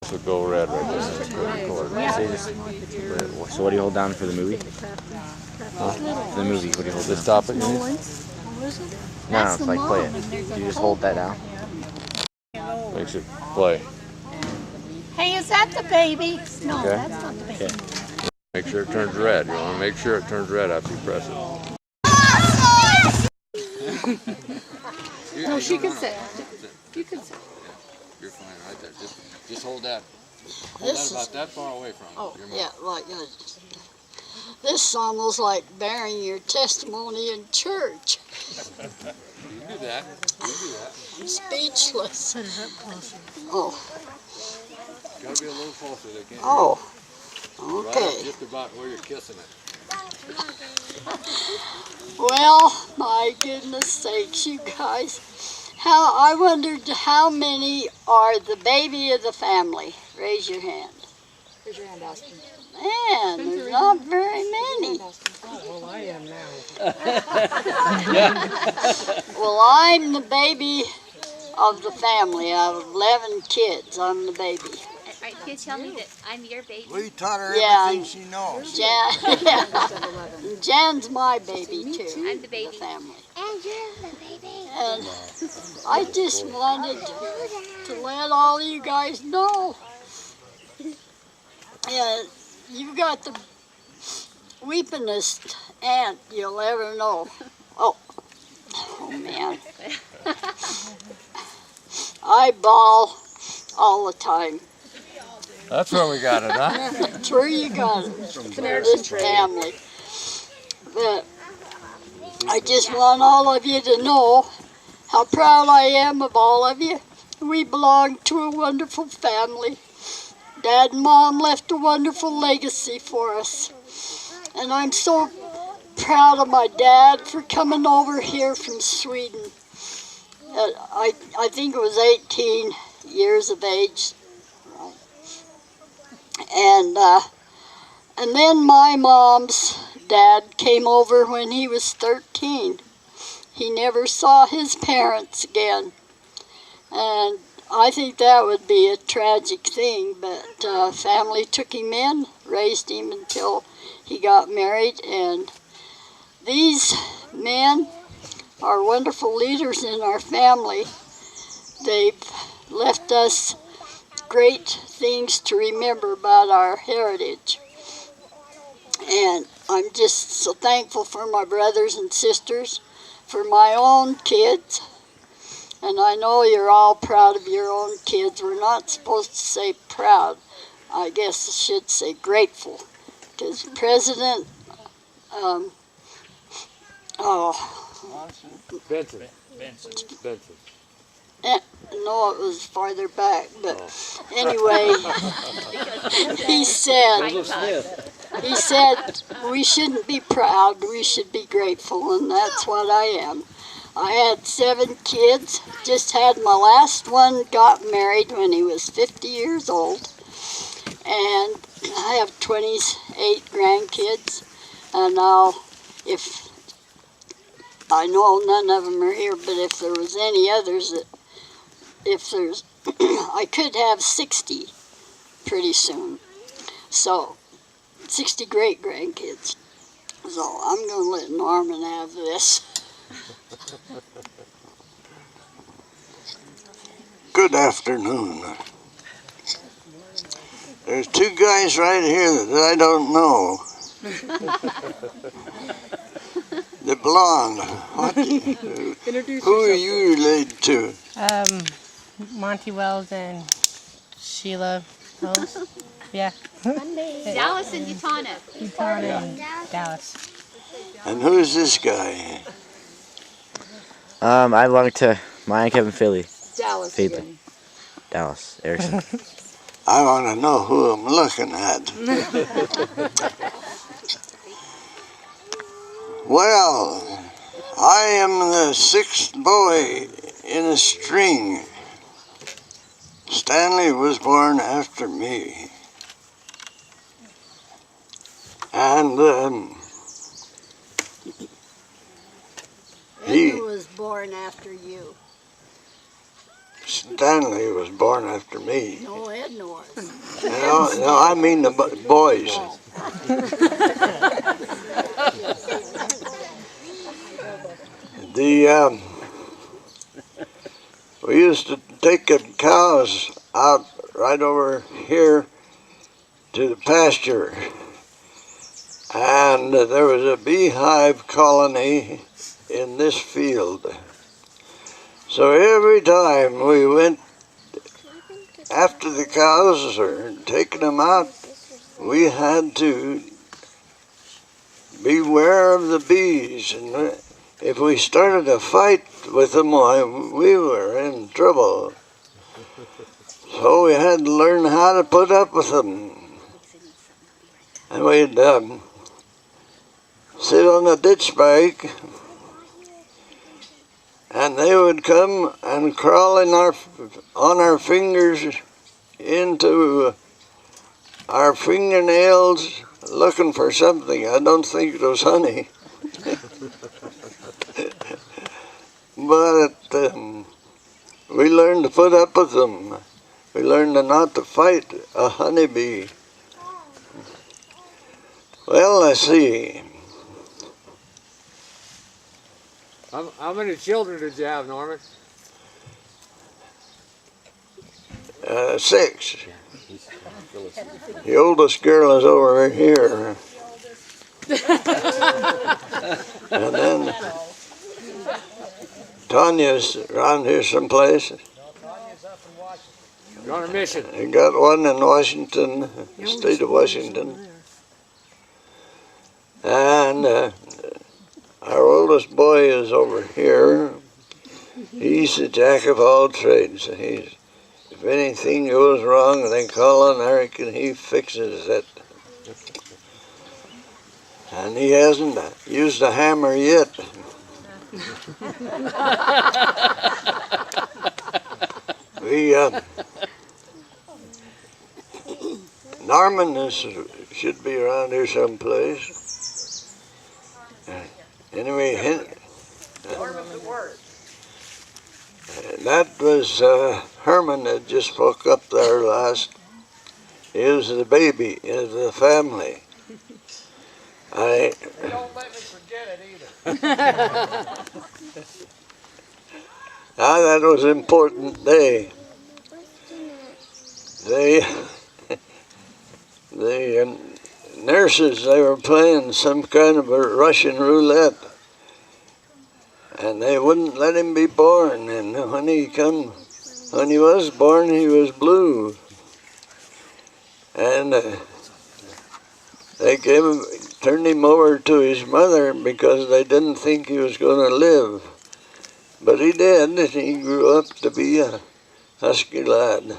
So go red right there. Record. See this? So what do you hold down for the movie? Huh? For the movie, what do you hold This down? topic? No, it's like play it. Do you just hold that down? Makes it play. Hey, is that the baby? No, Okay. that's not the baby. Okay. Make sure it turns red. You want to make sure it turns red after you press it. No, she can sit. You can sit. You're fine right there. Just hold that. Hold that about that far away from it. Oh, yeah, like this is almost like bearing your testimony in church. You do that. You do that. I'm speechless. Oh. Gotta be a little closer. They can't. Oh. Right Okay. up just about where you're kissing it. Well, my goodness sakes, you guys. I wondered how many are the baby of the family. Raise your hand. Raise your hand, Austin. Man, there's not very many. Well, I am now. Well, I'm the baby of the family. I have 11 kids. I'm the baby. Can you tell me that I'm your baby? We taught her Yeah. everything she knows. Jan's my baby too. I'm the baby. The family. And you're the baby. And I just wanted to let all you guys know. And you've got the weepingest aunt you'll ever know. Oh man. I bawl all the time. That's where we got it, huh? That's where you got it. This family. But I just want all of you to know how proud I am of all of you. We belong to a wonderful family. Dad and Mom left a wonderful legacy for us. And I'm so proud of my dad for coming over here from Sweden. I think it was 18 years of age. And then my mom's dad came over when he was 13. He never saw his parents again. And I think that would be a tragic thing, but family took him in, raised him until he got married, and these men are wonderful leaders in our family. They've left us great things to remember about our heritage. And I'm just so thankful for my brothers and sisters, for my own kids. And I know you're all proud of your own kids. We're not supposed to say proud. I guess I should say grateful. Because President, Benson. No, it was farther back, but anyway, he said we shouldn't be proud, we should be grateful, and that's what I am. I had 7 kids, just had my last one, got married when he was 50 years old, and I have 28 grandkids, and now I know none of them are here, but if there was any others I could have 60 pretty soon. So, 60 great grandkids. So, I'm going to let Norman have this. Good afternoon. There's 2 guys right here that I don't know. The blonde. Who are you related to? Monty Wells and Sheila Wells. Yeah. Dallas and Utana. Utah and Dallas. And who's this guy? I belong to Maya, Kevin, Philly. Dallas. Phoebe. Dallas. Erickson. I want to know who I'm looking at. Well, I am the 6th boy in a string. Stanley was born after me. And Edna was born after you. Stanley was born after me. No, Ed was. No, I mean the boys. We used to take the cows out right over here to the pasture, and there was a beehive colony in this field. So every time we went after the cows or taking them out, we had to beware of the bees, and if we started a fight with them, we were in trouble. So we had to learn how to put up with them. And we'd sit on a ditch bank, and they would come and crawl on our fingers into our fingernails looking for something. I don't think it was honey. But we learned to put up with them. We learned not to fight a honeybee. Well, let's see. How many children did you have, Norman? 6. The oldest girl is over here. And then Tanya's around here someplace. You're on a mission. I got one in Washington, state of Washington. And our oldest boy is over here. He's a jack of all trades. If anything goes wrong, they call on Erickson, he fixes it. And he hasn't used a hammer yet. Norman should be around here someplace. Anyway, that was Herman that just spoke up there last. He was the baby of the family. Don't let me forget it either. That was an important day. The nurses, they were playing some kind of a Russian roulette, and they wouldn't let him be born. And when he was born, he was blue. And they turned him over to his mother because they didn't think he was going to live. But he did, and he grew up to be a husky lad.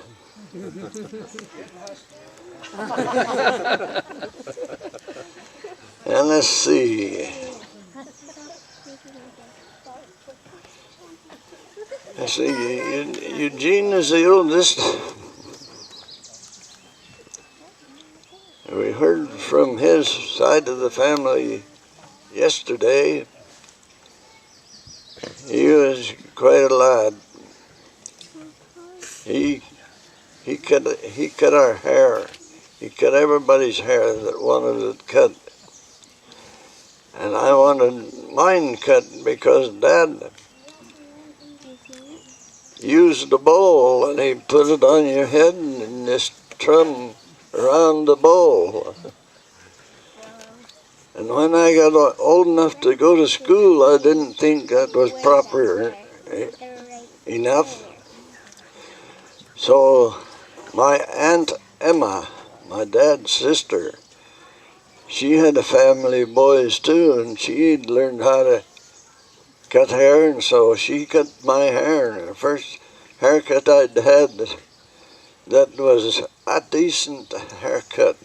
And let's see. Eugene is the oldest. We heard from his side of the family yesterday. He was quite a lad. He cut our hair. He cut everybody's hair that wanted it cut. And I wanted mine cut because Dad used a bowl and he put it on your head and just trim around the bowl. And when I got old enough to go to school, I didn't think that was proper enough. So my Aunt Emma, my dad's sister, she had a family of boys too, and she'd learned how to cut hair, and so she cut my hair. And the first haircut I'd had, that was a decent haircut.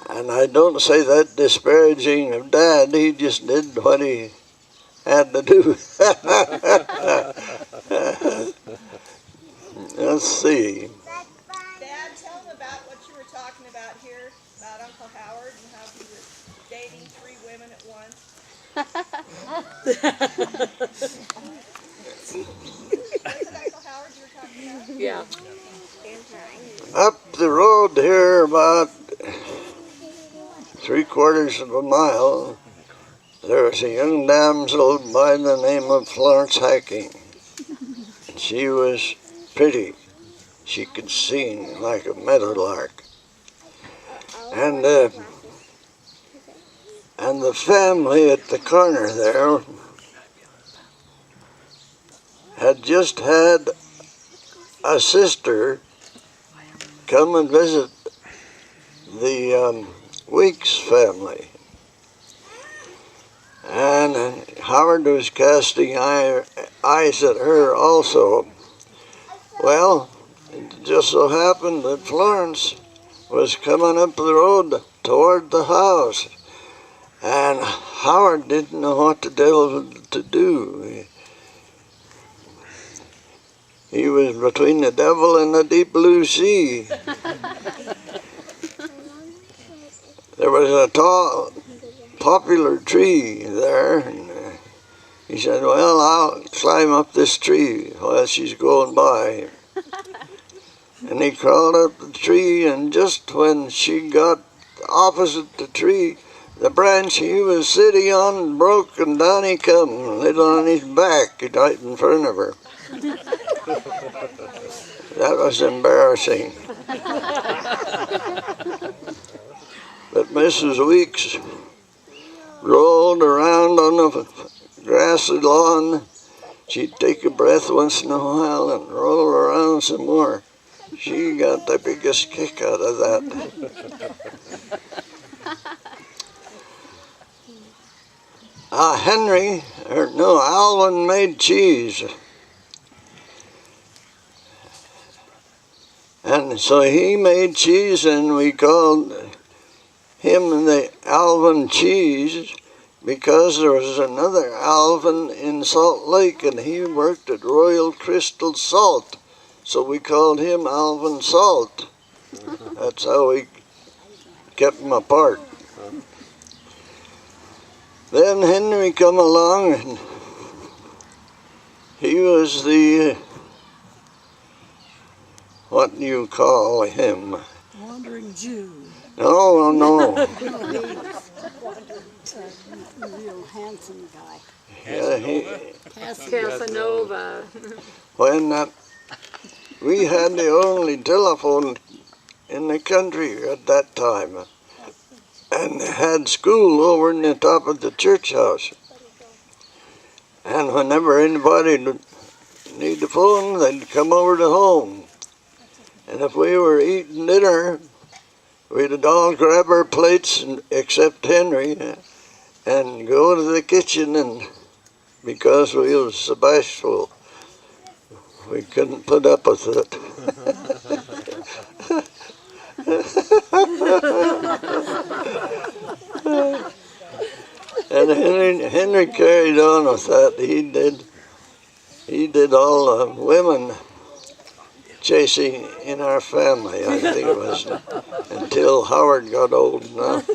And I don't say that disparaging of Dad, he just did what he had to do. Let's see. Dad, tell them about what you were talking about here, about Uncle Howard and how he was dating 3 women at once. Uncle Howard you were talking about? Yeah. Up the road here about 3/4 of a mile, there was a young damsel by the name of Florence Hacking. She was pretty. She could sing like a meadowlark. And the family at the corner there had just had a sister come and visit the Weeks family. And Howard was casting eyes at her also. Well, it just so happened that Florence was coming up the road toward the house. And Howard didn't know what the devil to do. He was between the devil and the deep blue sea. There was a tall, popular tree there, and he said, well, I'll climb up this tree while she's going by. And he crawled up the tree, and just when she got opposite the tree, the branch he was sitting on broke, and down he come, lit on his back, right in front of her. That was embarrassing. But Mrs. Weeks rolled around on the grassy lawn. She'd take a breath once in a while and roll around some more. She got the biggest kick out of that. Alvin made cheese. And so he made cheese, and we called him the Alvin Cheese because there was another Alvin in Salt Lake, and he worked at Royal Crystal Salt. So we called him Alvin Salt. That's how we kept them apart. Then Henry come along, and he was the, what do you call him? Wandering Jew. No. Real handsome guy. Yeah, Casanova. when we had the only telephone in the country at that time, and had school over in the top of the church house. And whenever anybody need the phone, they'd come over to home. And if we were eating dinner, we'd all grab our plates, except Henry, and go to the kitchen, and because we was so bashful, we couldn't put up with it. And Henry carried on with that. He did all the women chasing in our family, I think it was, until Howard got old enough.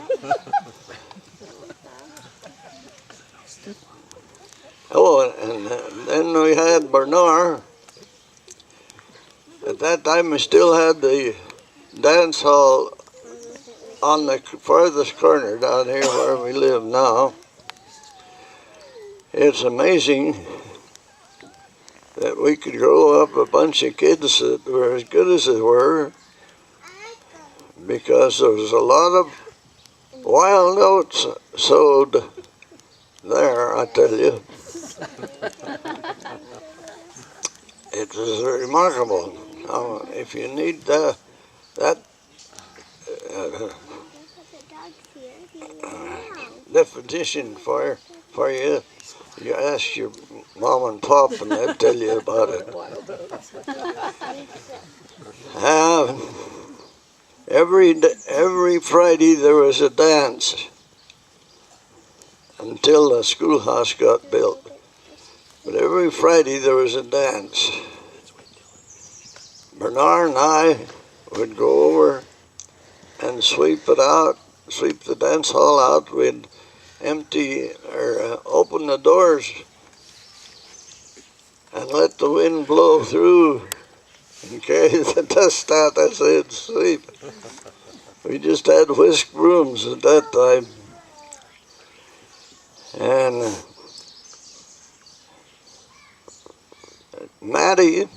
Oh, and then we had Bernard. At that time, we still had the dance hall on the farthest corner down here where we live now. It's amazing that we could grow up a bunch of kids that were as good as they were, because there was a lot of wild oats sowed there, I tell you. It was remarkable. Now, if you need that definition for you, you ask your mom and pop, and they'll tell you about it. Every Friday there was a dance until the schoolhouse got built. But every Friday there was a dance. Bernard and I would go over and sweep the dance hall out. We'd empty or open the doors and let the wind blow through and carry the dust out as they'd sleep. We just had whisk brooms at that time. And Maddie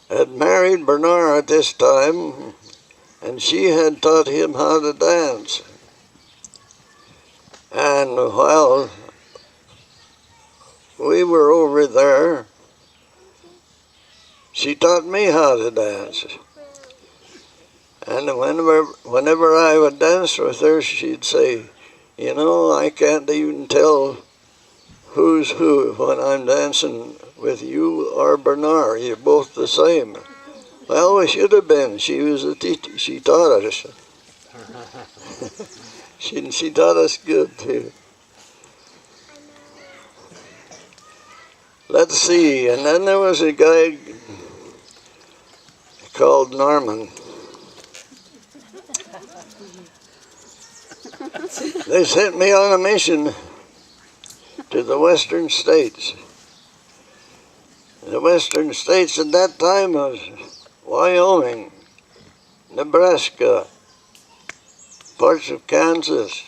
had married Bernard at this time, and she had taught him how to dance. And while we were over there, she taught me how to dance. And whenever I would dance with her, she'd say, you know, I can't even tell who's who when I'm dancing with you or Bernard. You're both the same. Well, we should have been. She was a teacher. She taught us. She taught us good, too. Let's see. And then there was a guy called Norman. They sent me on a mission to the western states. The western states at that time was Wyoming, Nebraska, parts of Kansas,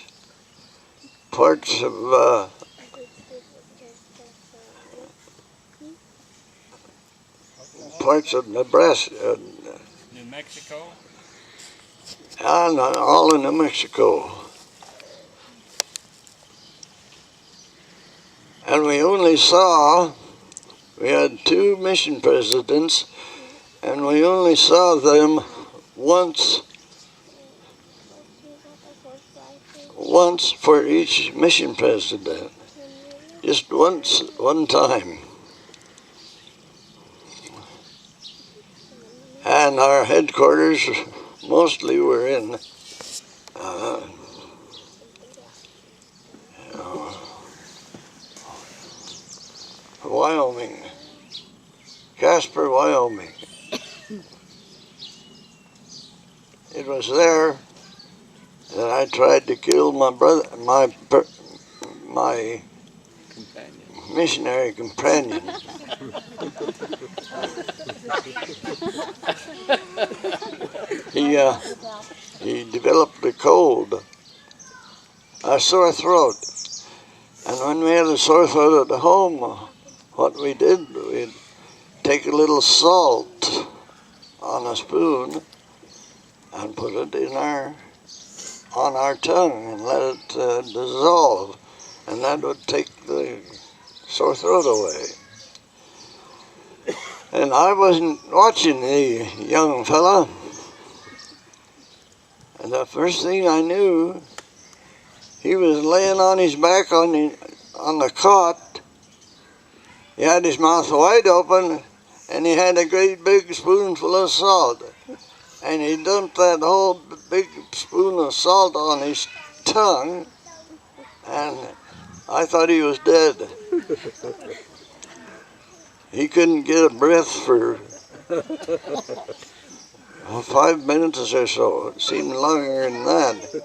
parts of Nebraska. New Mexico? All in New Mexico. And we had 2 mission presidents, and we only saw them once for each mission president. Just one time. And our headquarters mostly were in Wyoming, Casper, Wyoming. It was there that I tried to kill my brother, my missionary companion. He developed a cold, a sore throat, and when we had a sore throat at home, what we did, we'd take a little salt on a spoon and put it on our tongue and let it dissolve, and that would take the sore throat away. And I wasn't watching the young fella, and the first thing I knew, he was laying on his back on the cot. He had his mouth wide open, and he had a great big spoonful of salt. And he dumped that whole big spoon of salt on his tongue, and I thought he was dead. He couldn't get a breath for 5 minutes or so. It seemed longer than that.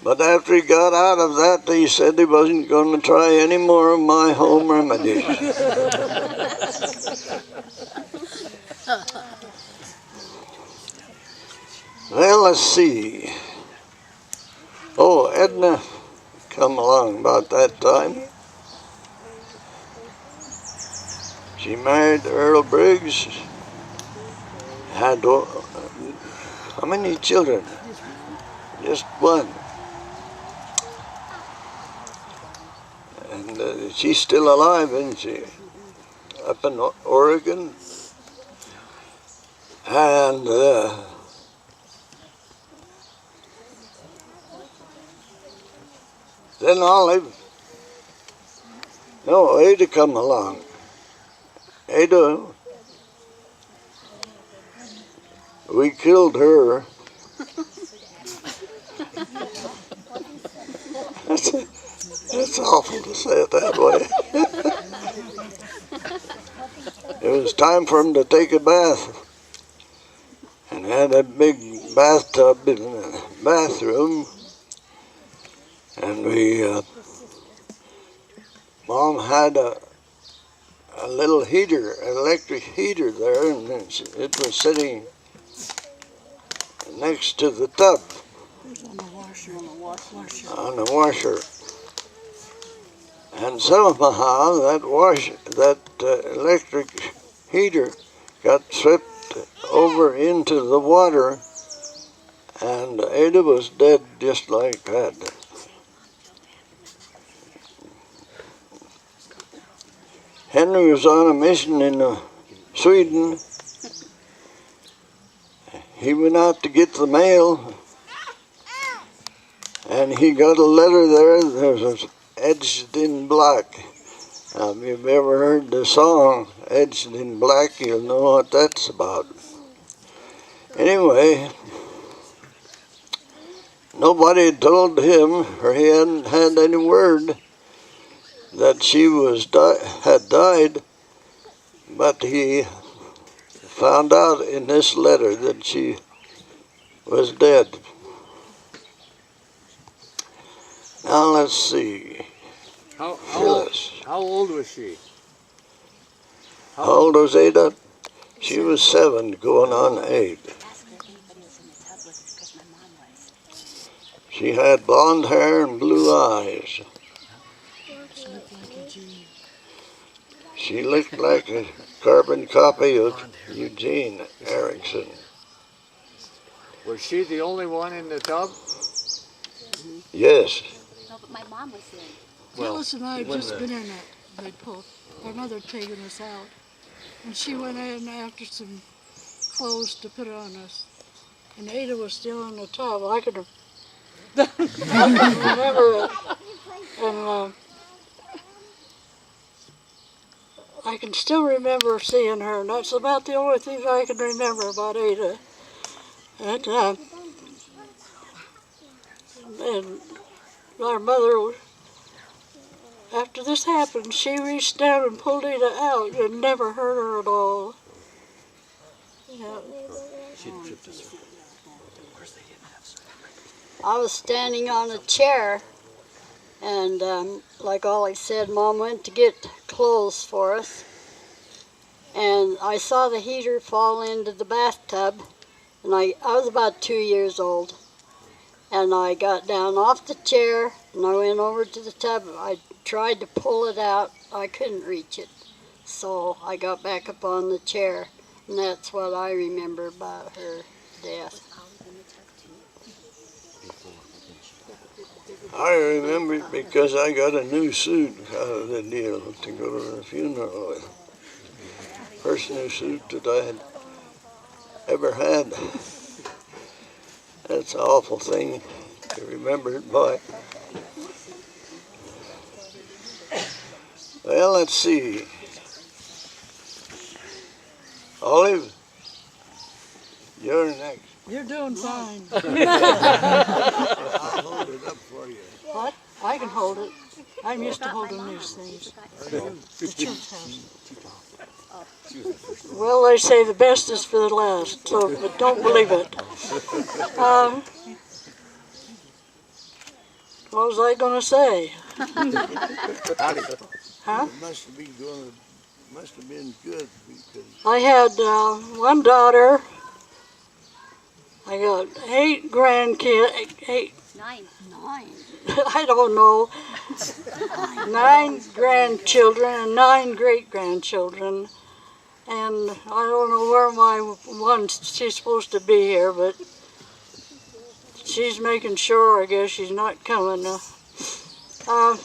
But after he got out of that, he said he wasn't going to try any more of my home remedies. Well, let's see. Oh, Edna come along about that time. She married Earl Briggs. Had how many children? Just one. And she's still alive, isn't she? Up in Oregon. And then Ada come along. Ada, we killed her. It's awful to say it that way. It was time for him to take a bath. And had a big bathtub in the bathroom. And Mom had a little heater, an electric heater there, and it was sitting next to the tub. On the washer. On the washer. And somehow that electric heater got swept over into the water, and Ada was dead just like that. Henry was on a mission in Sweden. He went out to get the mail, and he got a letter there that was edged in black. Now, if you've ever heard the song, Edged in Black, you'll know what that's about. Anyway, nobody had told him, or he hadn't had any word, that she had died, but he found out in this letter that she was dead. Now let's see. Phyllis. How old was she? How old was Ada? She was 7, going on 8. She had blonde hair and blue eyes. She looked like a carbon copy of Eugene Erickson. Was she the only one in the tub? Yes. No, but my mom was in. Phyllis and I had just been in it. They'd pulled, our mother had taken us out. And she went in after some clothes to put on us. And Ada was still in the tub. I could remember it. And I can still remember seeing her. And that's about the only thing I can remember about Ada. And our mother, after this happened, she reached down and pulled Ada out and never hurt her at all. Yeah. I was standing on a chair, and like Ollie said, Mom went to get clothes for us, and I saw the heater fall into the bathtub, and I was about 2 years old, and I got down off the chair, and I went over to the tub. I tried to pull it out. I couldn't reach it, so I got back up on the chair, and that's what I remember about her death. I remember it because I got a new suit out of the deal to go to the funeral. First new suit that I had ever had. That's an awful thing to remember it by. Well, let's see. Olive, you're next. You're doing fine. I'll hold it up for you. What? I can hold it. I'm used to holding these things. The church house. Well, they say the best is for the last, so but don't believe it. What was I going to say? Huh? It must have been good because I had one daughter. I got 8 grandkids. 9. I don't know. 9 grandchildren and 9 great-grandchildren. And I don't know where my one, she's supposed to be here, but she's making sure, I guess, she's not coming. I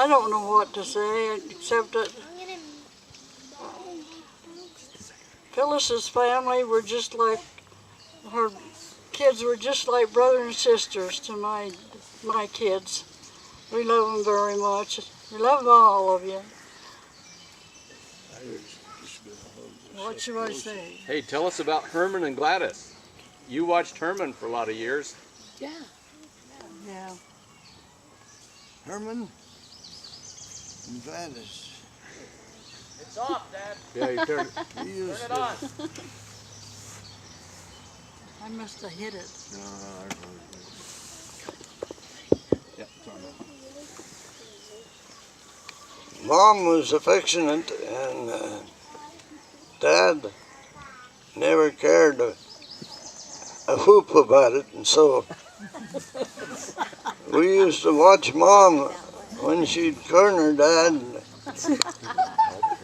don't know what to say, except that Phyllis's family were just like, her kids were just like brother and sisters to my kids. We love them very much. We love all of you. What should I say? Hey, tell us about Herman and Gladys. You watched Herman for a lot of years. Yeah. Herman and Gladys. It's off, Dad. Yeah, you turned Turn it on. I must have hit it. Yeah, Mom was affectionate, and Dad never cared a whoop about it, and so we used to watch Mom when she'd corner Dad.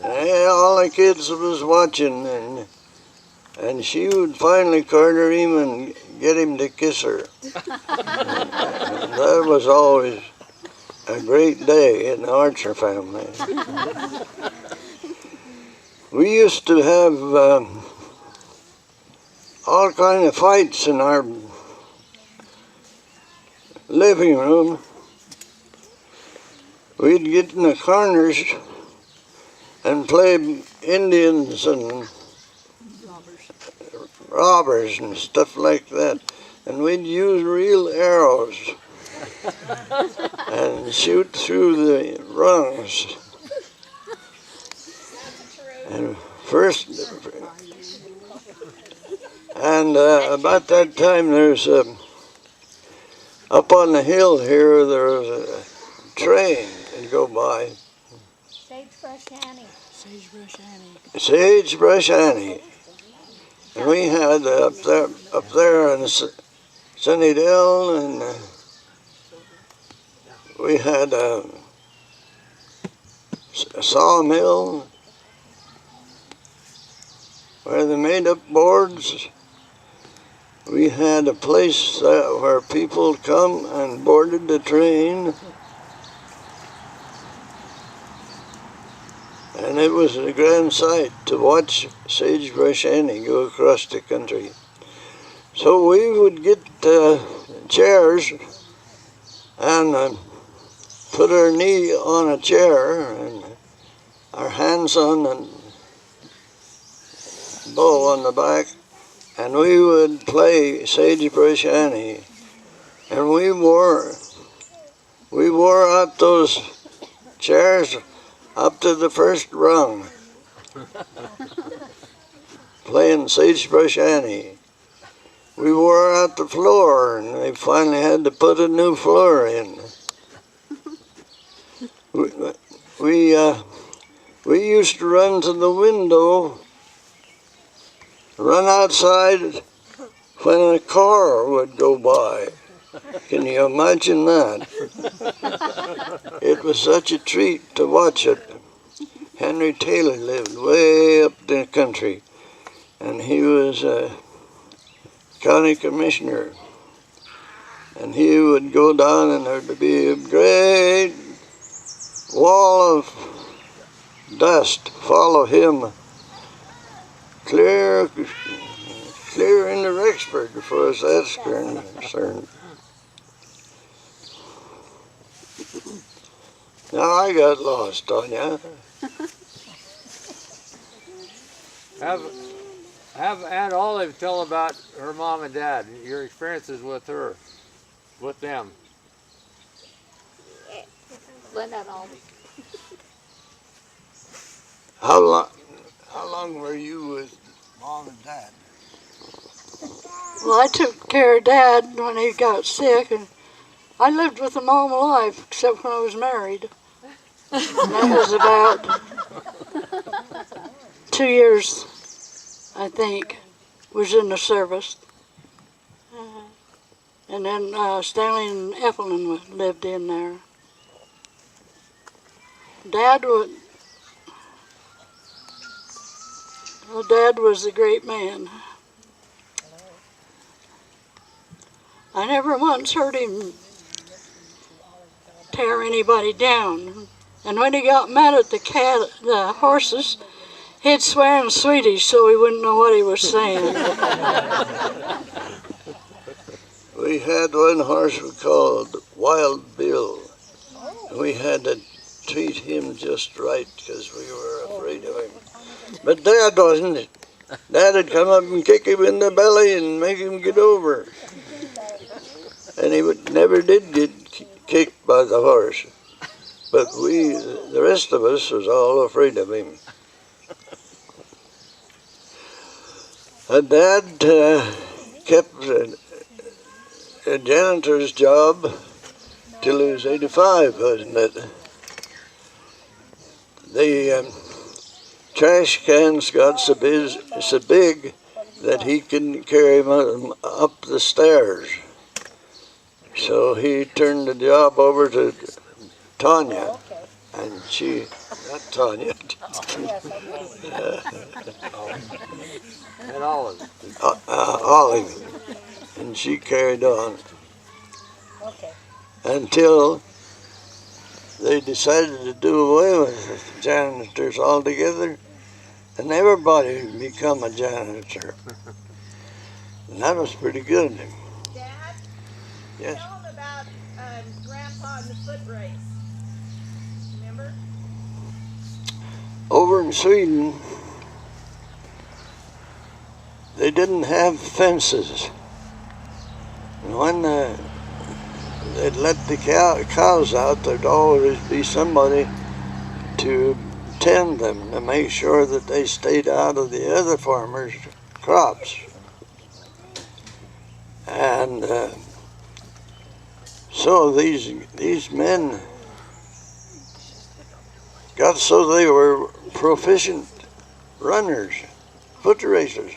And all the kids was watching, and she would finally corner him and get him to kiss her. That was always a great day in the Archer family. We used to have all kind of fights in our living room. We'd get in the corners and play Indians and robbers and stuff like that. And we'd use real arrows and shoot through the rungs. And about that time, there's up on the hill here, there was a train that'd go by. Sagebrush Annie. Sagebrush Annie. And we had up there in Sunnydale, and we had a sawmill where they made up boards. We had a place where people come and boarded the train. And it was a grand sight to watch Sagebrush Annie go across the country. So we would get chairs and put our knee on a chair and our hands on a bow on the back, and we would play Sagebrush Annie. And we wore out those chairs up to the first rung, playing Sagebrush Annie. We wore out the floor, and they finally had to put a new floor in. We used to run to the window, run outside when a car would go by. Can you imagine that? It was such a treat to watch it. Henry Taylor lived way up in the country, and he was a county commissioner. And he would go down, and there'd be a great wall of dust follow him clear into Rexford, as far as that's concerned. Now I got lost on ya. Have Aunt Olive tell about her mom and dad, your experiences with them. Let that all. How long were you with Mom and Dad? Well, I took care of Dad when he got sick, and I lived with him all my life, except when I was married. And that was about 2 years, I think, was in the service. And then Stanley and Ethelyn lived in there. Dad was a great man. I never once heard him tear anybody down. And when he got mad at the horses, he'd swear in Swedish so he wouldn't know what he was saying. We had one horse we called Wild Bill. We had to treat him just right because we were afraid of him. But Dad wasn't. Dad would come up and kick him in the belly and make him get over. And he never did get kicked by the horse. But the rest of us was all afraid of him. Dad kept a janitor's job till he was 85, wasn't it? the trash cans got so big that he couldn't carry them up the stairs. So he turned the job over to Tanya, and she, not Tanya, And Olive. Olive, and she carried on Okay. until they decided to do away with janitors altogether, and everybody become a janitor. And that was pretty good. Dad, Yes. tell them about Grandpa and the foot race. Remember? Over in Sweden, they didn't have fences. And when they'd let the cows out, there'd always be somebody to tend them, to make sure that they stayed out of the other farmers' crops. And so these men got so they were proficient runners, foot racers,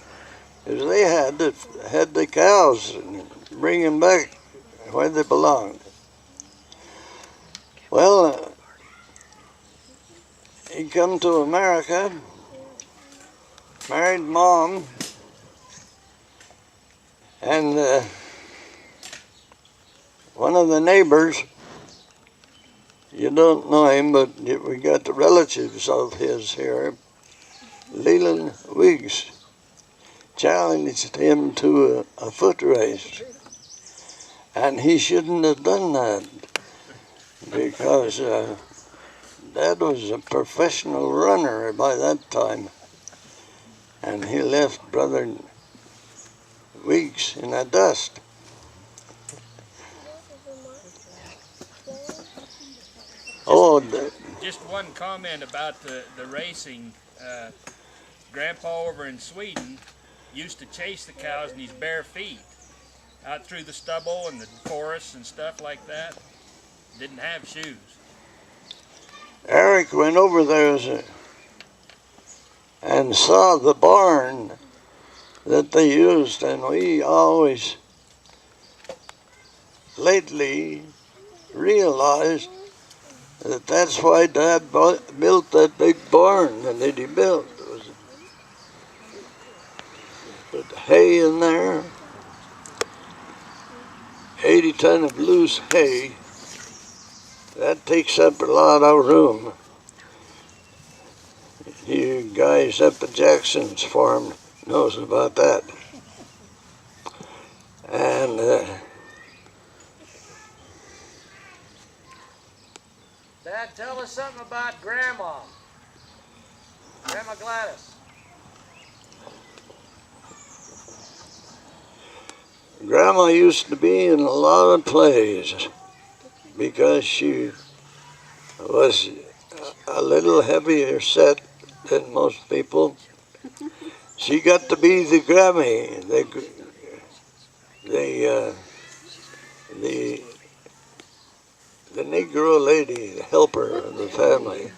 because they had the cows and bring them back where they belonged. Well, he come to America, married Mom, and one of the neighbors, you don't know him, but we got the relatives of his here, Leland Wiggs, challenged him to a foot race. And he shouldn't have done that, because Dad was a professional runner by that time. And he left Brother Weeks in the dust. Oh, Just one comment about the racing. Grandpa over in Sweden used to chase the cows in his bare feet out through the stubble and the forests and stuff like that. Didn't have shoes. Eric went over there and saw the barn that they used, and we always lately realized that that's why Dad built that big barn that he built. Put hay in there, 80 ton of loose hay. That takes up a lot of room. You guys up at Jackson's farm knows about that. And Dad, tell us something about Grandma. Grandma Gladys. Grandma used to be in a lot of plays because she was a little heavier set than most people. She got to be the Grammy, the Negro lady, the helper of the family.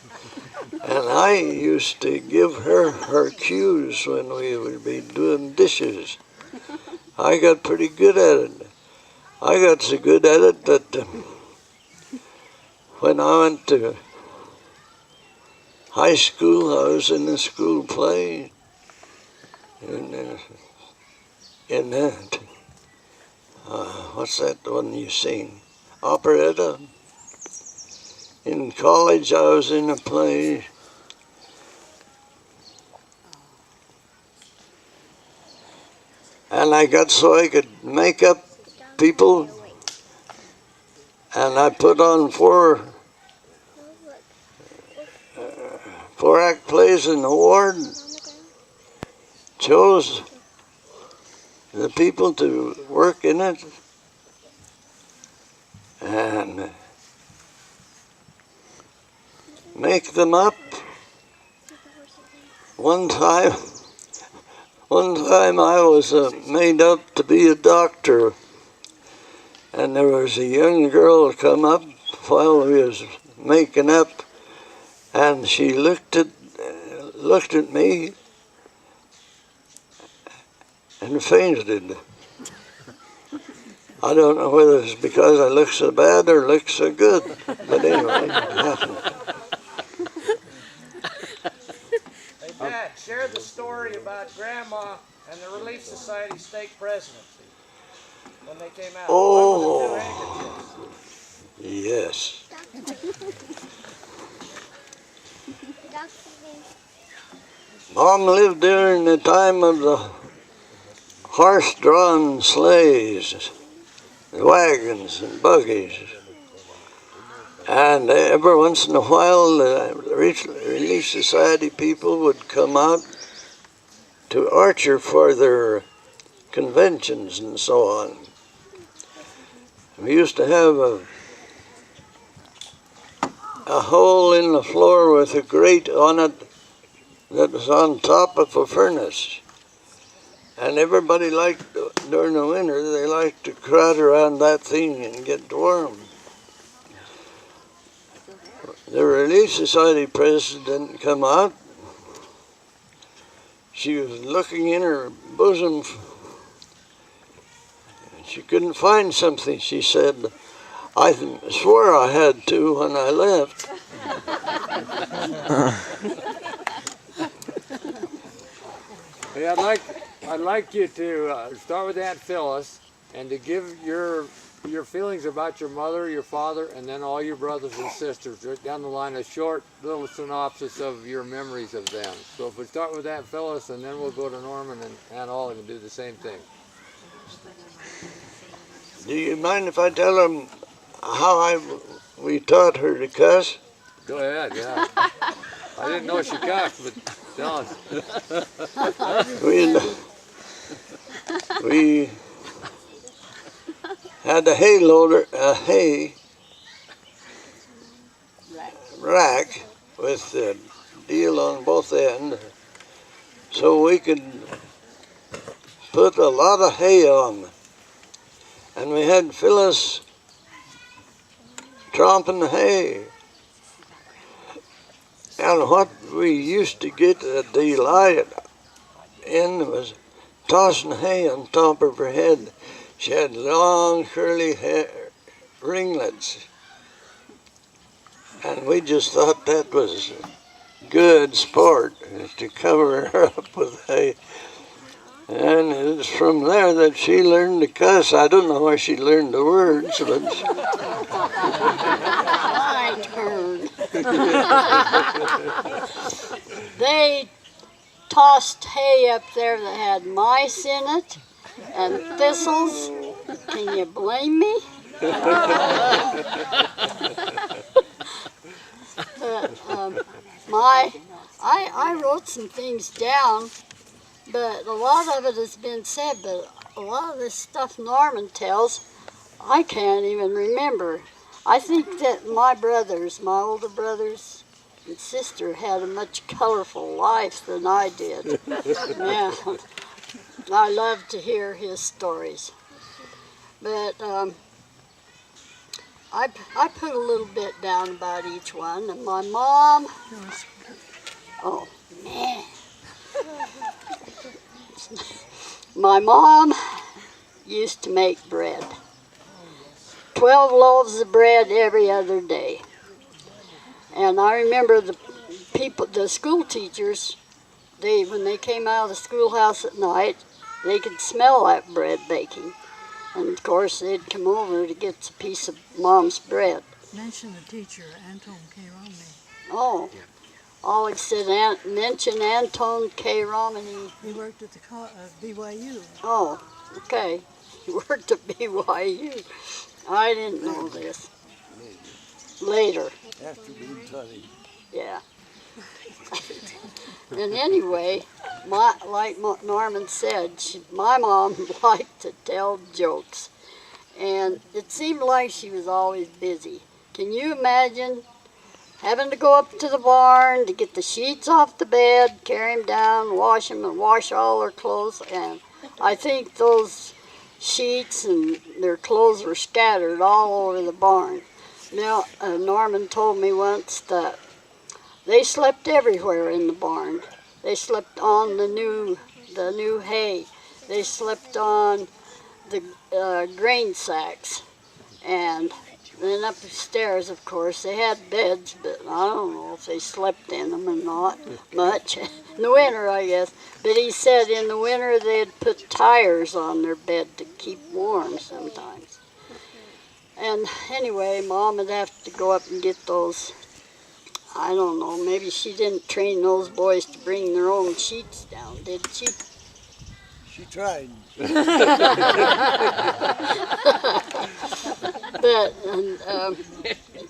And I used to give her cues when we would be doing dishes. I got pretty good at it. I got so good at it that when I went to high school, I was in the school play in that, what's that one you sing? Operetta. In college, I was in a play. And I got so I could make up people, and I put on four act plays in the ward, chose the people to work in it, and make them up. One time I was made up to be a doctor, and there was a young girl come up while we was making up, and she looked at me and fainted. I don't know whether it's because I look so bad or look so good, but anyway, it happened. Hey, Dad, share the story about Grandma and the Relief Society stake presidency when they came out. Oh, yes. Mom lived during the time of the horse-drawn sleighs, the wagons and buggies. And every once in a while, the Relief Society people would come out to Archer for their conventions and so on. We used to have a hole in the floor with a grate on it that was on top of a furnace. And everybody liked, during the winter, they liked to crowd around that thing and get warm. The Relief Society president come out. She was looking in her bosom. She couldn't find something. She said, I swore I had to when I left. Hey, I'd like you to start with Aunt Phyllis and to give your feelings about your mother, your father, and then all your brothers and sisters. Right down the line, a short little synopsis of your memories of them. So if we start with Aunt Phyllis, and then we'll go to Norman and Aunt Ollie and do the same thing. Do you mind if I tell them how we taught her to cuss? Go ahead, yeah. I didn't know she cussed, but tell us. We had a hay rack with the deal on both ends, so we could put a lot of hay on. And we had Phyllis tromping the hay. And what we used to get a delight in was tossing hay on top of her head. She had long curly hair, ringlets. And we just thought that was good sport to cover her up with hay. And it's from there that she learned to cuss. I don't know where she learned the words, but... My turn. They tossed hay up there that had mice in it and thistles. Can you blame me? I wrote some things down, but a lot of it has been said, but a lot of this stuff Norman tells, I can't even remember. I think that my older brothers and sister had a much colorful life than I did. Yeah, I love to hear his stories. But I put a little bit down about each one. And my mom, oh man. My mom used to make bread. 12 loaves of bread every other day. And I remember the school teachers, when they came out of the schoolhouse at night, they could smell that bread baking. And of course, they'd come over to get a piece of Mom's bread. Mention the teacher, Anton K. Romney. Oh. Always said, mention Anton K. Romney. He worked at the BYU. Oh, okay. He worked at BYU. I didn't know this. Later. After being studied. Yeah. And anyway, like Norman said, my mom liked to tell jokes. And it seemed like she was always busy. Can you imagine having to go up to the barn to get the sheets off the bed, carry them down, wash them, and wash all her clothes? And I think those sheets and their clothes were scattered all over the barn. Now, Norman told me once that they slept everywhere in the barn. They slept on the new hay. They slept on the grain sacks. And then upstairs, of course, they had beds, but I don't know if they slept in them or not much. In the winter, I guess. But he said in the winter they'd put tires on their bed to keep warm sometimes. And anyway, Mom would have to go up and get those. I don't know, maybe she didn't train those boys to bring their own sheets down, did she? She tried. But,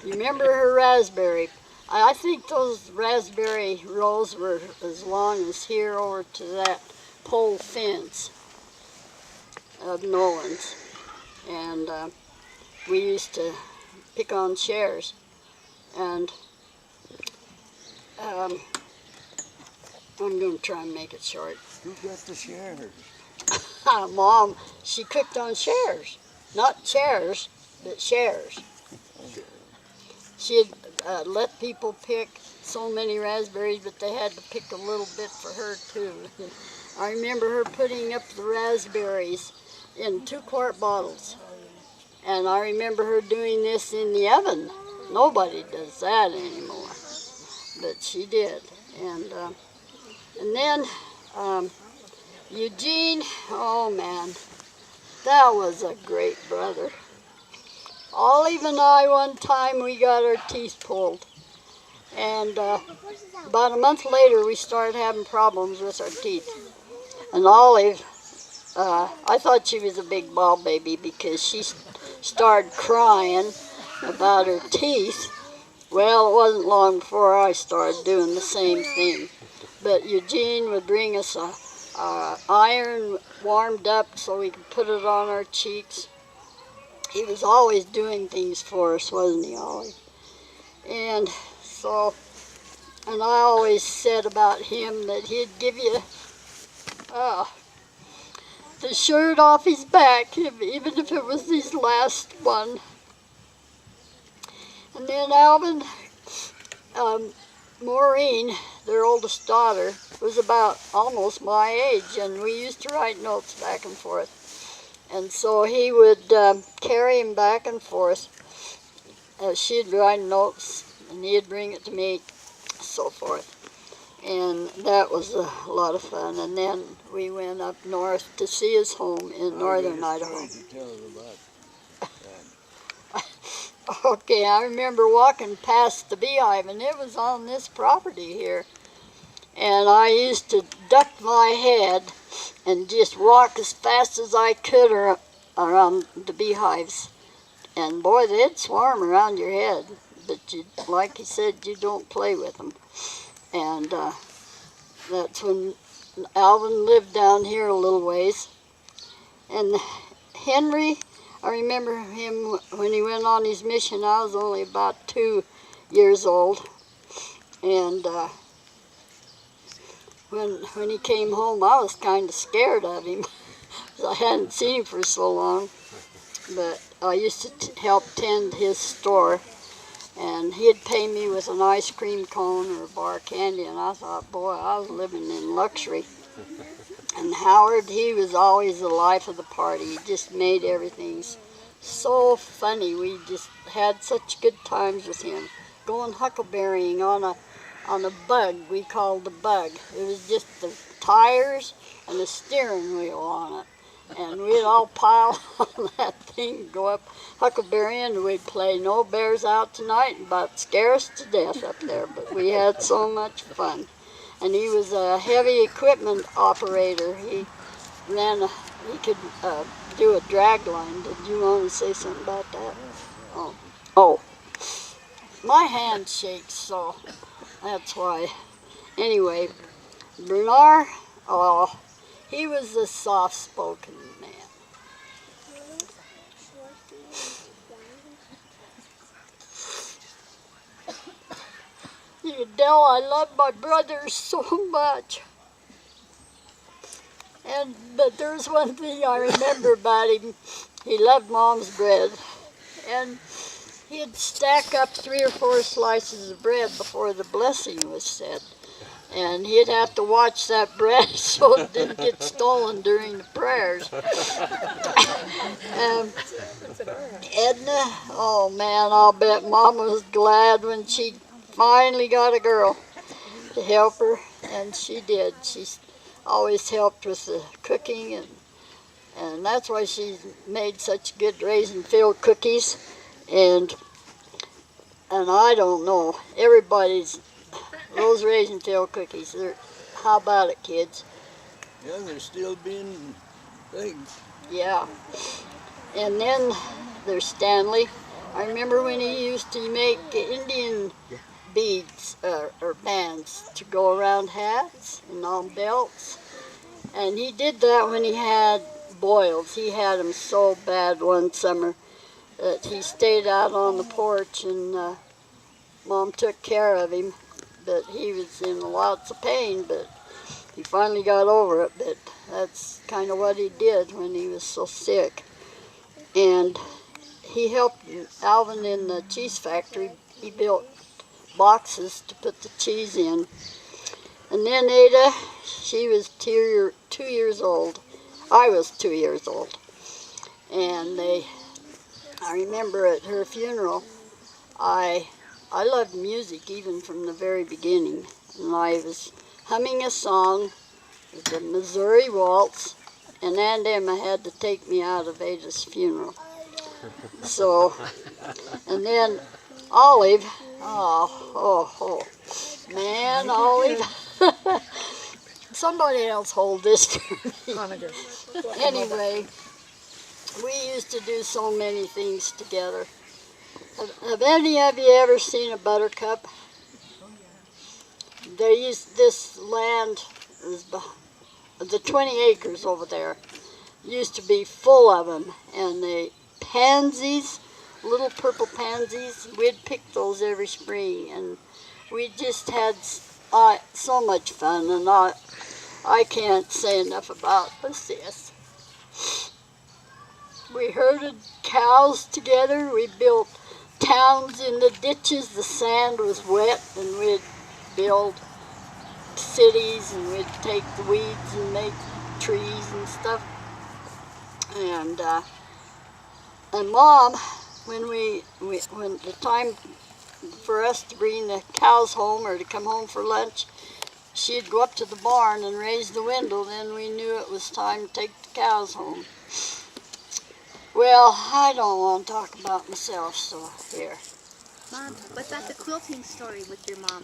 you remember her raspberry? I think those raspberry rows were as long as here over to that pole fence of Nolan's. And we used to pick on chairs. And I'm going to try and make it short. Who got the shares? Mom, she cooked on shares. Not chairs, but shares. She'd let people pick so many raspberries, but they had to pick a little bit for her too. I remember her putting up the raspberries in 2-quart bottles. And I remember her doing this in the oven. Nobody does that anymore. But she did. And then Eugene, oh man, that was a great brother. Olive and I, one time, we got our teeth pulled. And about a month later, we started having problems with our teeth. And Olive, I thought she was a big ball baby because she started crying about her teeth. Well, it wasn't long before I started doing the same thing. But Eugene would bring us a iron warmed up so we could put it on our cheeks. He was always doing things for us, wasn't he, Ollie? And so, and I always said about him that he'd give you the shirt off his back, even if it was his last one. And then Alvin, Maureen, their oldest daughter, was about almost my age, and we used to write notes back and forth. And so he would carry him back and forth. She'd write notes, and he'd bring it to me, so forth. And that was a lot of fun. And then we went up north to see his home in northern Idaho. Okay, I remember walking past the beehive, and it was on this property here. And I used to duck my head and just walk as fast as I could around the beehives. And boy, they'd swarm around your head. But you, like he said, you don't play with them. And that's when Alvin lived down here a little ways. And Henry, I remember him when he went on his mission. I was only about 2 years old. And when he came home, I was kind of scared of him. I hadn't seen him for so long. But I used to help tend his store. And he'd pay me with an ice cream cone or a bar of candy. And I thought, boy, I was living in luxury. And Howard, he was always the life of the party. He just made everything so funny. We just had such good times with him. Going huckleberrying on a bug we called the bug. It was just the tires and the steering wheel on it. And we'd all pile on that thing, go up huckleberrying, and we'd play No Bears Out Tonight and about scare us to death up there. But we had so much fun. And he was a heavy equipment operator. He could do a drag line. Did you want to say something about that? Oh. My hand shakes, so that's why. Anyway, Bernard, he was a soft-spoken man. You know, I love my brothers so much. But there's one thing I remember about him. He loved Mom's bread. And he'd stack up 3 or 4 slices of bread before the blessing was said. And he'd have to watch that bread so it didn't get stolen during the prayers. Edna, oh man, I'll bet Mom was glad when she finally got a girl to help her, and she did. She always helped with the cooking, and that's why she made such good raisin-filled cookies. And I don't know, those raisin-filled cookies, how about it, kids? Yeah, they're still being big. Yeah. And then there's Stanley. I remember when he used to make Indian beads or bands to go around hats and on belts. And he did that when he had boils. He had them so bad one summer that he stayed out on the porch, and Mom took care of him. But he was in lots of pain, but he finally got over it. But that's kind of what he did when he was so sick. And he helped Alvin in the cheese factory. He built boxes to put the cheese in. And then Ada, she was 2 years old. I was 2 years old. And I remember at her funeral, I loved music even from the very beginning. And I was humming a song, the Missouri Waltz, and Aunt Emma had to take me out of Ada's funeral. So, and then Olive, man, Olive. Somebody else hold this for me. Anyway, we used to do so many things together. Have any of you ever seen a buttercup? This land, the 20 acres over there, used to be full of them. And the pansies, little purple pansies, we'd pick those every spring. And we just had so much fun. And I can't say enough about this. We herded cows together. We built towns in the ditches. The sand was wet, and we'd build cities, and we'd take the weeds and make trees and stuff. And Mom, when the time for us to bring the cows home or to come home for lunch, she'd go up to the barn and raise the window. Then we knew it was time to take the cows home. Well, I don't want to talk about myself, so here. Mom, what's about the quilting story with your mom?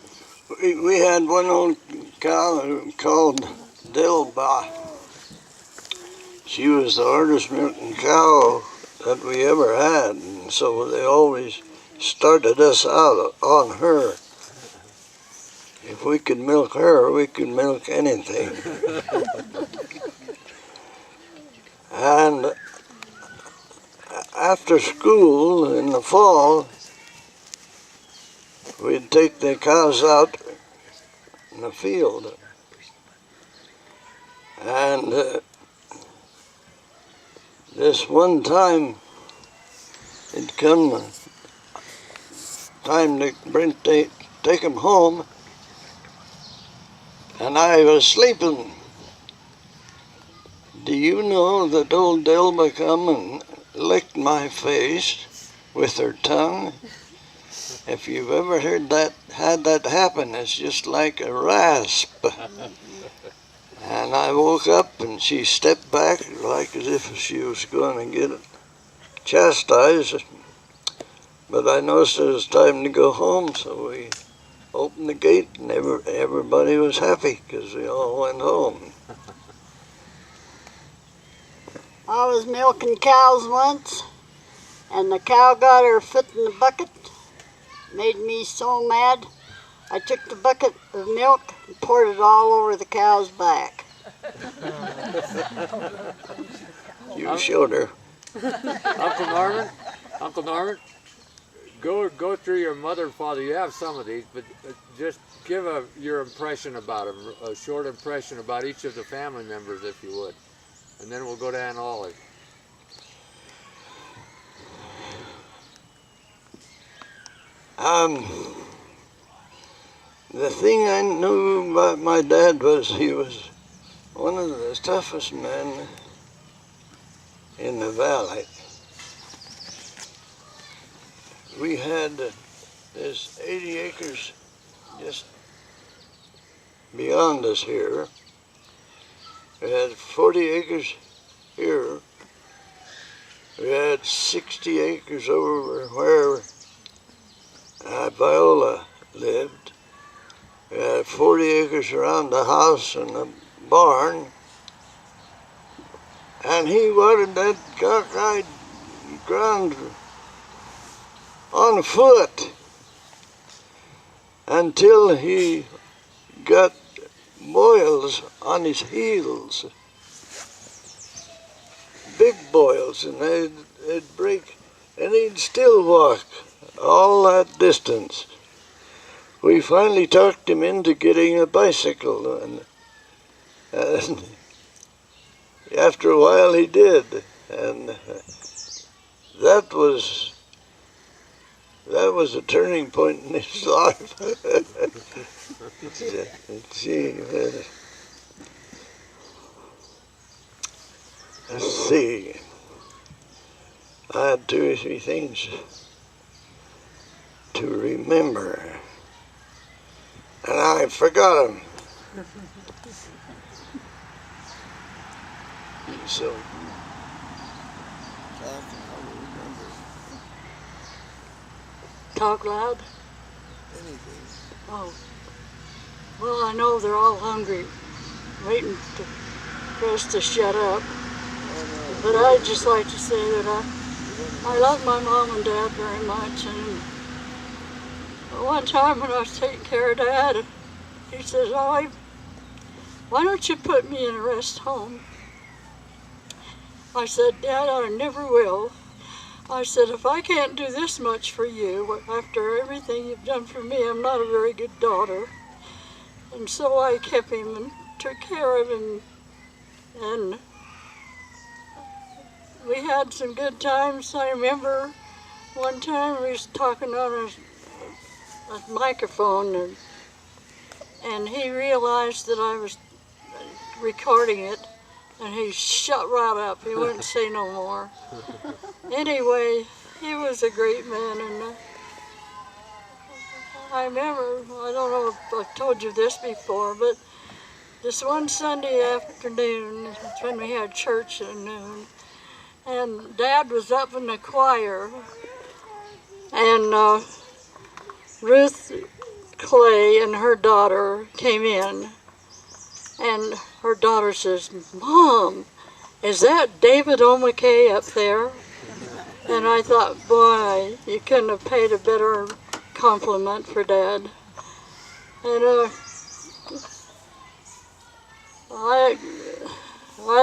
We had one old cow called Dilba. She was the hardest milking cow that we ever had, and so they always started us out on her. If we could milk her, we could milk anything. And after school in the fall, we'd take the cows out in the field. And this one time, it'd come time to take them home, and I was sleeping. Do you know that old Delma come and licked my face with her tongue? If you've ever had that happen, it's just like a rasp. And I woke up and she stepped back like as if she was going to get chastised. But I noticed it was time to go home, so we opened the gate and everybody was happy because we all went home. I was milking cows once, and the cow got her foot in the bucket. Made me so mad. I took the bucket of milk and poured it all over the cow's back. You showed her. Uncle Norman, go through your mother and father. You have some of these, but just give your impression about them, a short impression about each of the family members, if you would. And then we'll go to Aunt Olive. The thing I knew about my dad was he was one of the toughest men in the valley. We had this 80 acres just beyond us here. We had 40 acres here. We had 60 acres over where Viola lived. We had 40 acres around the house and the barn. And he watered that cockeyed ground on foot until he got boils on his heels. Big boils, and they'd break, and he'd still walk all that distance. We finally talked him into getting a bicycle, and after a while he did, and that was a turning point in his life. Let's see. I had 2 or 3 things to remember, and I forgot them. So, Talk loud? anything. Oh. Well, I know they're all hungry, waiting for us to shut up. But I'd just like to say that I love my mom and dad very much. And one time when I was taking care of Dad, he says, "Oh, why don't you put me in a rest home?" I said, "Dad, I never will." I said, "If I can't do this much for you, after everything you've done for me, I'm not a very good daughter." And so I kept him and took care of him. And we had some good times. I remember one time we was talking on a microphone, and he realized that I was recording it, and he shut right up. He wouldn't say no more. Anyway, he was a great man, and I remember, I don't know if I've told you this before, but this one Sunday afternoon, when we had church at noon, and Dad was up in the choir, and Ruth Clay and her daughter came in, and her daughter says, "Mom, is that David O'McKay up there?" And I thought, boy, you couldn't have paid a better compliment for Dad. And I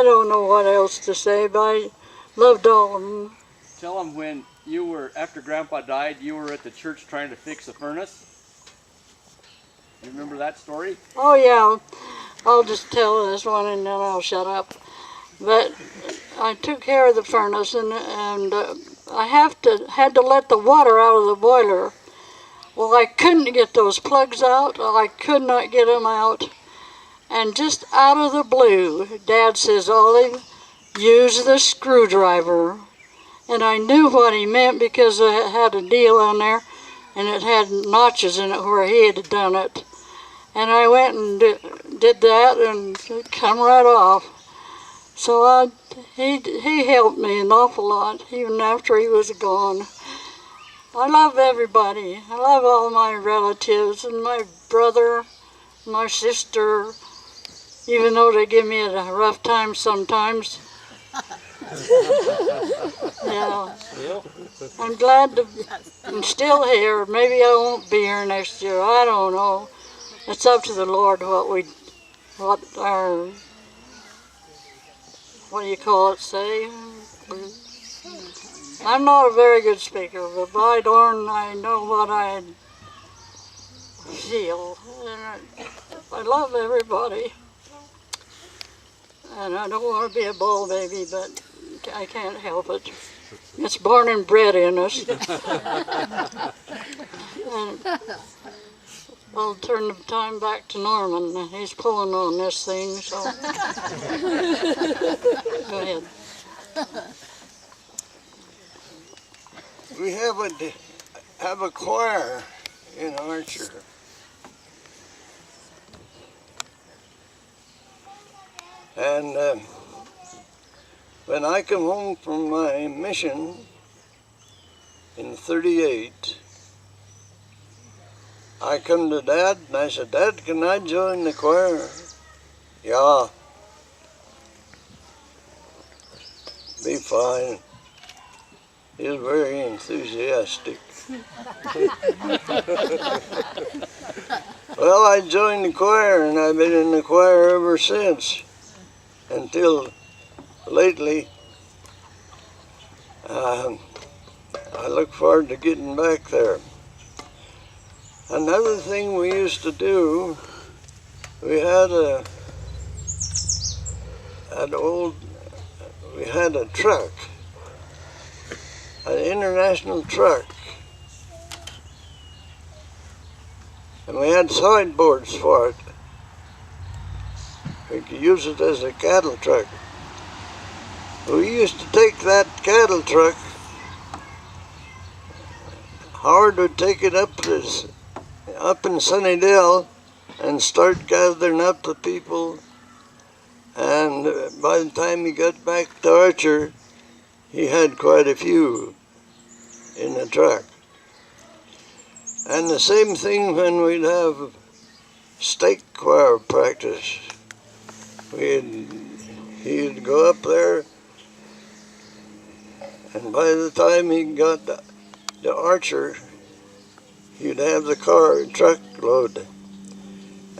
don't know what else to say, but I loved all of them. Tell them when you were, after Grandpa died, you were at the church trying to fix the furnace. You remember that story? Oh yeah, I'll just tell this one and then I'll shut up. But I took care of the furnace, and I had to let the water out of the boiler. Well, I couldn't get those plugs out. I could not get them out. And just out of the blue, Dad says, "Olive, use the screwdriver." And I knew what he meant because I had a deal on there, and it had notches in it where he had done it. And I went and did that, and it come right off. So he helped me an awful lot, even after he was gone. I love everybody. I love all my relatives and my brother, my sister, even though they give me a rough time sometimes. Yeah. I'm glad I'm still here. Maybe I won't be here next year. I don't know. It's up to the Lord what do you call it, say? I'm not a very good speaker, but by darn, I know what I feel. And I love everybody. And I don't want to be a ball baby, but I can't help it. It's born and bred in us. And I'll turn the time back to Norman. He's pulling on this thing, so. Go ahead. We have a choir in Archer. And when I come home from my mission in 38, I come to Dad and I said, Dad, can I join the choir? Yeah. Be fine. He was very enthusiastic. Well, I joined the choir and I've been in the choir ever since, until lately. I look forward to getting back there. Another thing we used to do, we had a truck, an international truck, and we had sideboards for it. We could use it as a cattle truck. We used to take that cattle truck, Howard would take it up in Sunnydale and start gathering up the people, and by the time he got back to Archer, he had quite a few in the truck. And the same thing when we'd have stake choir practice. He'd go up there, and by the time he got to Archer, he'd have the truck load.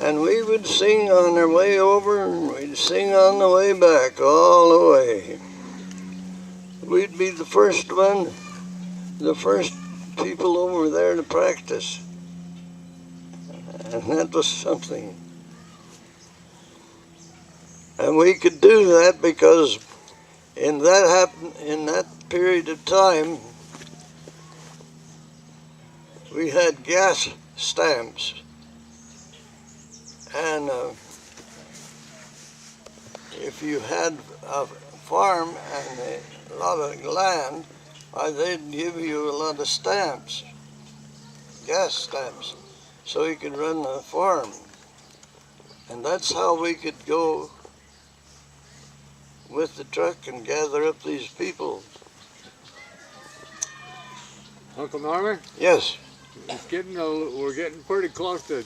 And we would sing on our way over, and we'd sing on the way back, all the way. We'd be the first people over there to practice. And that was something. And we could do that because in that period of time, we had gas stamps. And if you had a farm and a lot of land, they'd give you a lot of stamps, gas stamps, so you could run the farm. And that's how we could go with the truck and gather up these people. Uncle Norman? Yes. We're getting pretty close to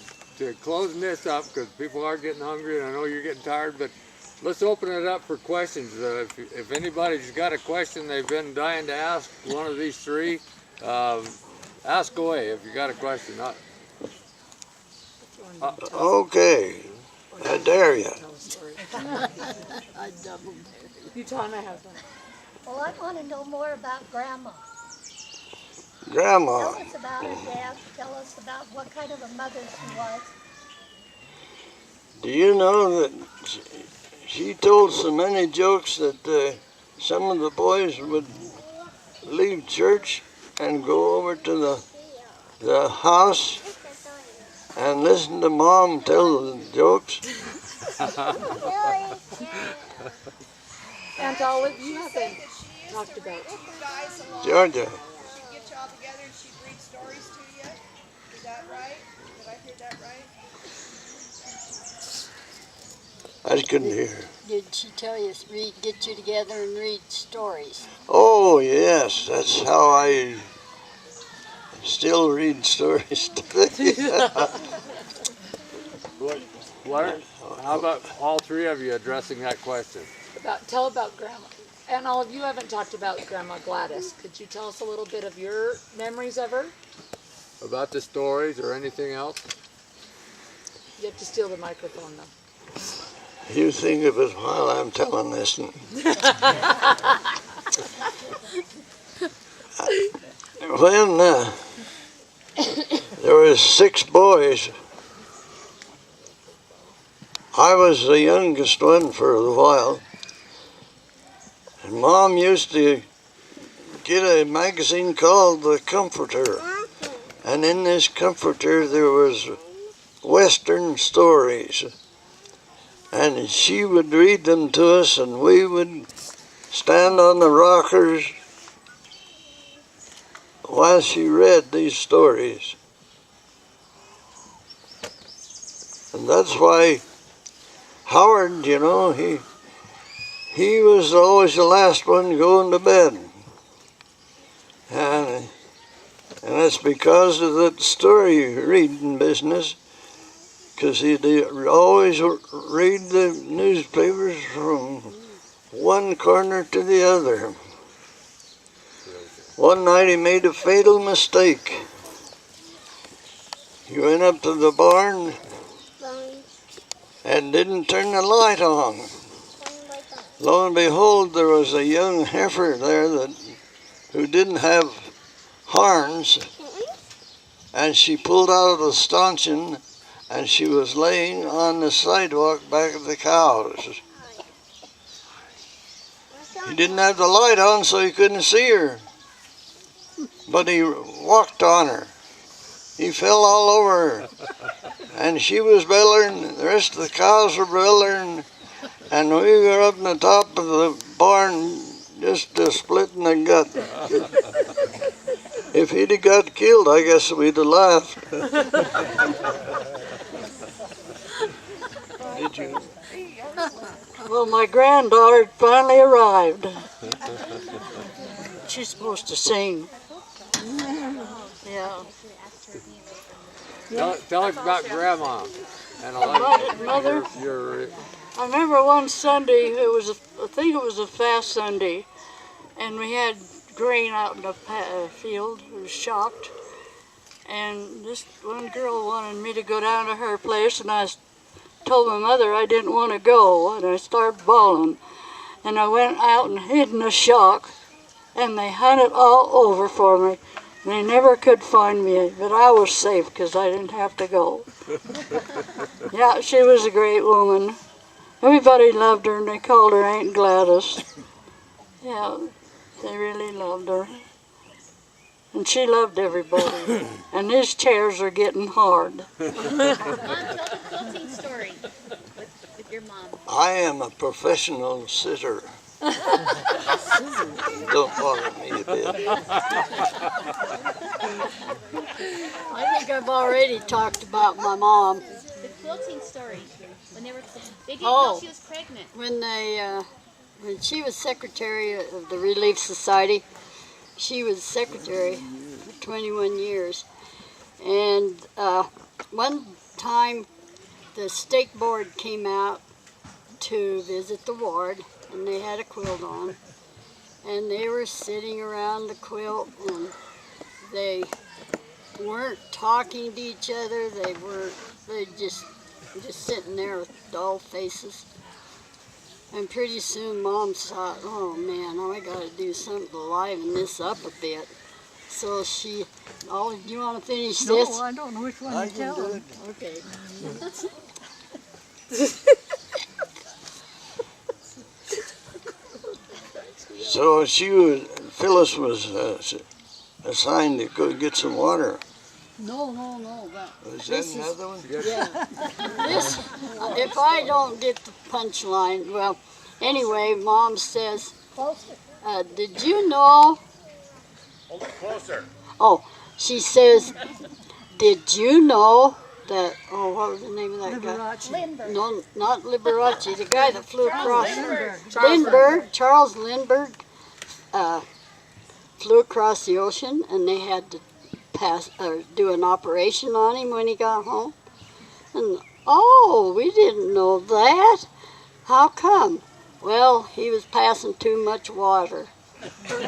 closing this up because people are getting hungry, and I know you're getting tired, but let's open it up for questions. If anybody's got a question they've been dying to ask one of these three, ask away if you got a question. Okay, I dare you. I doubled. You tell my husband. Well, I want to know more about Grandma. Grandma. Tell us about her dad. Tell us about what kind of a mother she was. Do you know that she told so many jokes that some of the boys would leave church and go over to the house and listen to Mom tell the jokes? Aunt Olive, you haven't talked about Georgia. She'd get you all together and she'd read stories to you. Is that right? Did I hear that right? I couldn't hear. Did she tell you get you together and read stories? Oh yes, that's how I still read stories today. How about all three of you addressing that question? tell about Grandma. And all of you haven't talked about Grandma Gladys. Could you tell us a little bit of your memories of her? About the stories or anything else? You have to steal the microphone though. You think of it while I'm telling this. When there was 6 boys, I was the youngest one for a while. And Mom used to get a magazine called The Comforter. And in this comforter there was Western stories. And she would read them to us, and we would stand on the rockers while she read these stories. And that's why Howard, you know, he was always the last one going to bed. And that's because of that story reading business, because he'd always read the newspapers from one corner to the other. One night he made a fatal mistake. He went up to the barn and didn't turn the light on. Lo and behold, there was a young heifer there who didn't have horns, and she pulled out of the stanchion, and she was laying on the sidewalk back of the cows. He didn't have the light on, so he couldn't see her, but he walked on her. He fell all over her, and she was bellering, the rest of the cows were bellering, and we were up on the top of the barn just splitting the gut. If he'd have got killed, I guess we'd have laughed. Did you? Well, my granddaughter finally arrived. She's supposed to sing. Yeah. Tell us about Grandma. And Mother, I remember one Sunday, I think it was a fast Sunday, and we had grain out in the field. I was shocked. And this one girl wanted me to go down to her place, and I told my mother I didn't want to go, and I started bawling. And I went out and hid in the shock, and they hunted all over for me. They never could find me, but I was safe because I didn't have to go. Yeah, she was a great woman. Everybody loved her, and they called her Aunt Gladys. Yeah, they really loved her. And she loved everybody. And these chairs are getting hard. Mom, tell the quilting story with your mom. I am a professional sitter. Don't bother me a bit. I think I've already talked about my mom. The quilting story. When they didn't know she was pregnant. When she was secretary of the Relief Society, she was secretary for 21 years. And one time the stake board came out to visit the ward, and they had a quilt on, and they were sitting around the quilt, and they weren't talking to each other. They just sitting there with dull faces. And pretty soon Mom thought, oh man, I gotta do something to liven this up a bit. So she, do you want to finish this? No, I don't know which one to tell them. Okay. So Phyllis was assigned to go get some water. No. Was that another one? Yeah. If I don't get the punchline, well, anyway, Mom says, did you know? Hold it closer. Oh, she says, did you know that, what was the name of that Liberace. guy? Lindbergh. No, not Liberace, the guy that flew across. Lindbergh. Charles Lindbergh flew across the ocean, and they had to do an operation on him when he got home. And, we didn't know that. How come? Well, he was passing too much water. But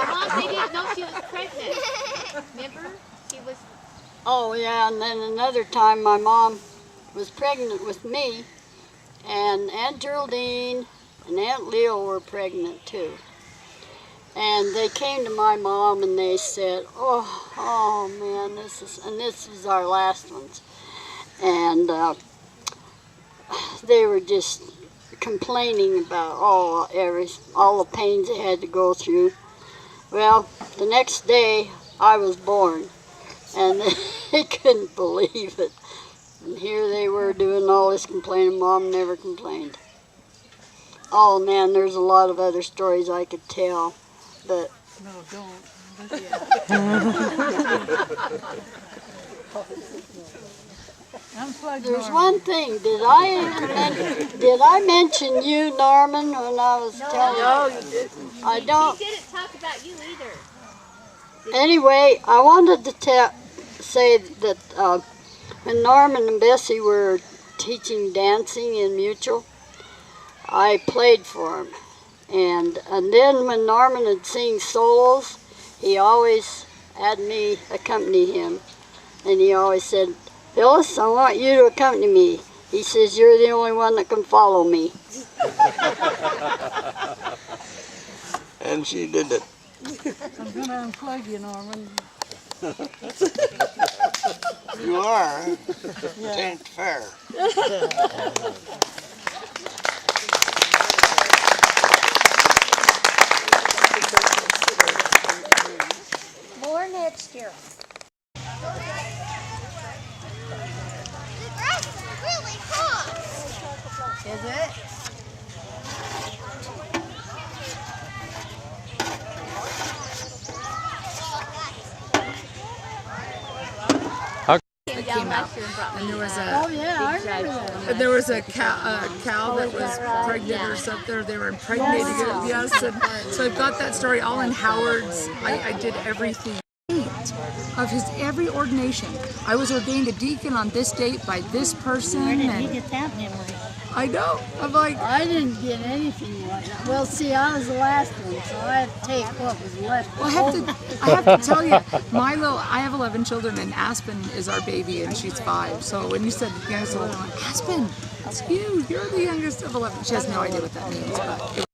Mom, they didn't know she was pregnant. Remember? She was... Oh, yeah, and then another time my mom was pregnant with me, and Aunt Geraldine and Aunt Leo were pregnant too. And they came to my mom and they said, oh man, this was our last ones. And they were just complaining about all the pains they had to go through. Well, the next day I was born. And they couldn't believe it. And here they were doing all this complaining. Mom never complained. Oh man, there's a lot of other stories I could tell, but No, don't. there's one thing. Did I mention you, Norman, when I was telling you? No, you didn't. I don't. He didn't talk about you either. Anyway, I wanted to say that when Norman and Bessie were teaching dancing in Mutual, I played for him. And then when Norman would sing solos, he always had me accompany him. And he always said, Phyllis, I want you to accompany me. He says, you're the only one that can follow me. And she did it. I'm going to unplug you, Norman. You are. It ain't fair. More next year. The grass is really hot. Is it? Came out, and there was a Oh, yeah, I remember that. and there was a cow that was pregnant or something. They were impregnating it, yes. And so I've got that story all in Howard's. I did everything. Of his every ordination, I was ordained a deacon on this date by this person. Where did and you get that memory? I know. I'm like, I didn't get anything like that. Well, see, I was the last one, so I had to take what was left. well, I have to tell you, I have 11 children, and Aspen is our baby, and she's 5. So when you said the youngest of 11, I'm like, Aspen, that's you. You're the youngest of 11. She has no idea what that means, but.